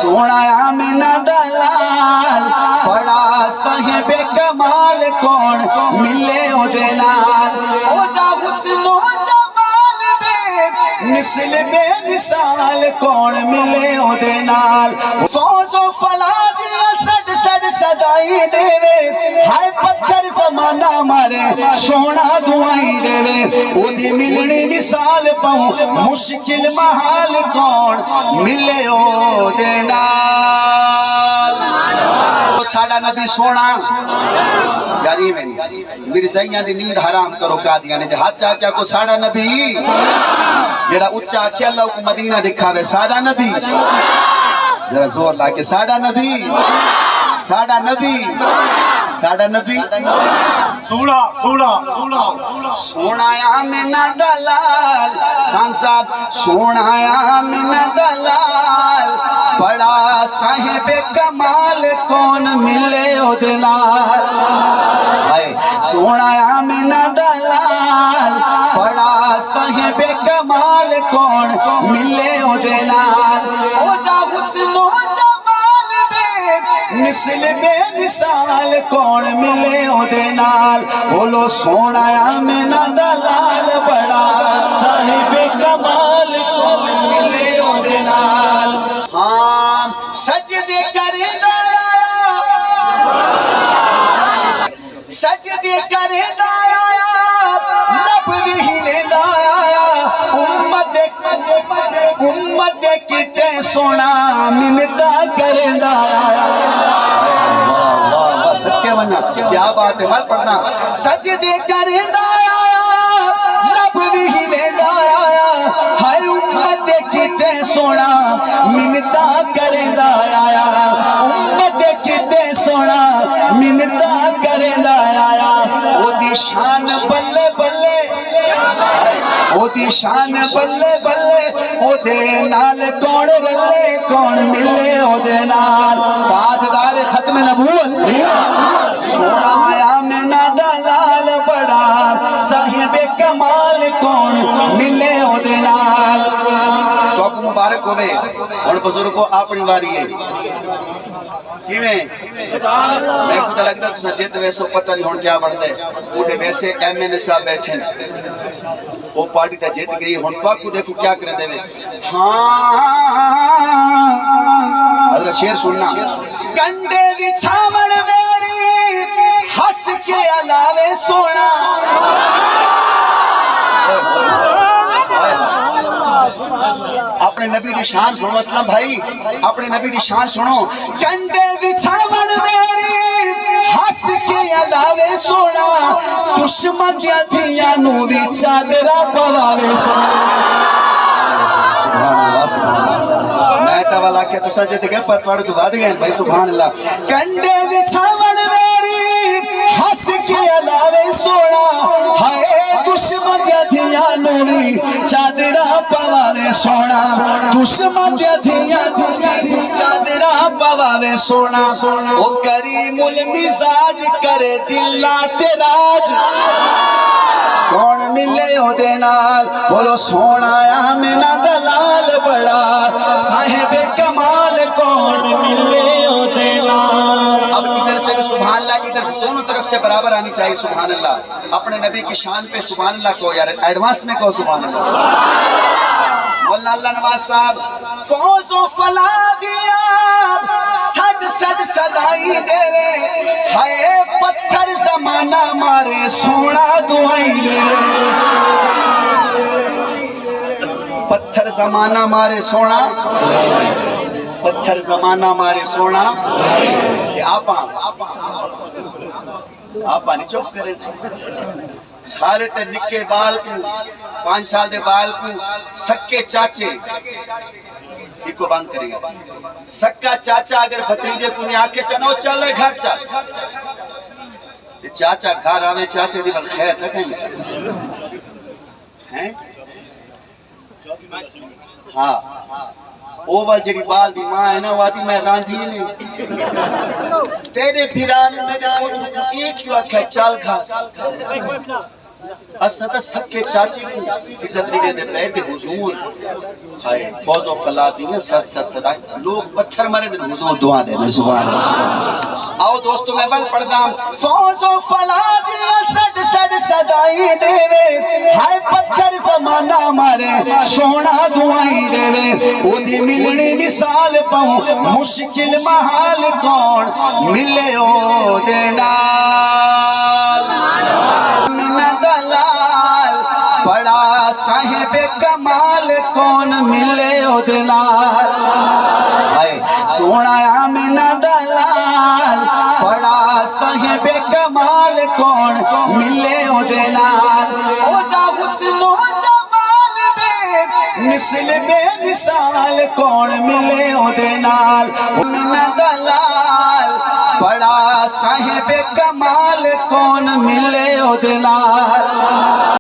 سونا آمنہ دلال بڑا صاحب کمال کون ملے او دے نال او دا حسن و جمال بے مثل بے مثال کون ملے او دے نال فوز و فلاح دیا سد سد صدائی دے وے ہائے پتھر زمانہ مارے سونا دعائی دے وے او دی ملنی مثال پاؤں مشکل محال کون ملے او دے نال ساڑا نبی سونا غریب ہے مرزائیاں دی نیند حرام کرو قادیاں نے ہاتھ چاہ کیا کو ساڑا نبی جڑا اچھا کیا اللہ کو مدینہ دکھاوے ساڑا نبی ذرا زور لا کے ساڑا نبی ساڑا نبی ساڑا نبی سوڑا سوڑا سونا آمنہ دلال خان صاحب سونا آمنہ دلال بڑا صاحب کمال کون ملے او دلال سونا آمنہ دلال بڑا صاحب کمال کون ملے او دلال او دا حسن و جمال بے مثل بے مثال کون ملے او دے نال بولو سونا آمنہ دلال بڑا صاحب کمال کون ملے او دے نال ہاں سجدے کرے دایا سجدے کرے دایا لب بھی ہلے دایا امت کتے سونا منتا کرے دایا صدقے بنا کیا بات ہے مر پڑھنا سجدے کرے دایا لب بھی ہلے دایا ہر امت کتے سونا منتا کرے دایا امت کتے سونا منتا کرے دایا او دی شان بلے بلے او دی شان بلے بلے او دے نال کون رلے کون ملے او دے نال تاجدار ختم نبوت سونا آمنہ دلال بڑا صاحب کمال کون ملے او دے نال تو آپ کو مبارک ہوئے اور بزرگوں اپنی واری ہے کیویں میں کو لگتا تو سجد ویسو پتہ نہیں ہون کیا بڑھتے اوڈے ویسے ایم این اے صاحب بیٹھے وہ پارٹی تا جیت گئی ہون پاک کو دیکھو کیا کریں دے ہاں حضرت شیر سننا کنڈے وچھاوڑ میری ہس کے علاوے سونا اپنے نبی دی شان سنو اسلام بھائی اپنے نبی دی شان سنو کنڈے وچھاوڑ میری ہس کے علاوے سونا دشمن دیا دھیاں نو بھی چادرہ پواوے سونا میں توالا کہ تو سجد گئے پر پڑھ دعا دے گئے بھائی سبحان اللہ کنڈے وچھاوڑ میری ہس کے علاوے سونا ہائے دشمن دیا دھیاں نو بھی چادرہ پواوے سونا دشمن دیا دھیاں چادرہ پواوے سونا او کریم المزاج کرے دلہ تیراج کون ملے ہو دے نال بولو سونا آمنہ دلال بڑا صاحب کمال کون ملے او دے نال اب ادھر سے بھی سبحان اللہ ادھر سے دونوں طرف سے برابر آنی چاہیے سبحان اللہ اپنے نبی کی شان پہ سبحان اللہ کو یار ایڈوانس میں کہو سبحان اللہ مولانا اللہ نواز صاحب فوز و فلاح دیا سد سد صدائی دے وے ہائے پتھر زمانہ مارے سونا دعائی دے پتھر زمانہ مارے سونا پتھر زمانہ مارے سونا آپ نہیں چپ کریں سارے تے نکے بال کو 5 سال دے بال کو سکے چاچے یہ کو بند کریں گا سکا چاچا اگر بھتیجے کو نہیں آکے چنو چلو گھر چل چاچا گھر آوے چاچے دی بل خیر رکھیں ہیں ہاں اوول جڑی بال دی ماں ہے نا وادی میں راندھی نہیں تیرے پھرانے میرے ایک کیوں آکھا چال کھا اسد سکے چاچی کو عزت نہیں دے پہ دے حضور ہائے فوز و فلاح دیئے ساتھ صدا لوگ پتھر مرے دے حضور دعا دے میں سبحان اللہ آؤ دوستو میں بل پڑھ دام فوز و فلاح دیئے صدائی دے وے ہائے پتھر زمانہ مارے سونا دعائی دے وے او دی ملنی مثال پاؤں مشکل محال کون ملے او دینا بڑا صاحب کمال کون ملے او دلال سونا آمینہ دلال بڑا صاحب کمال کون ملے او دلال او دا حسن و جمال بے مثل بے مثال کون ملے او دلال آمینہ دلال بڑا صاحب کمال کون ملے او دلال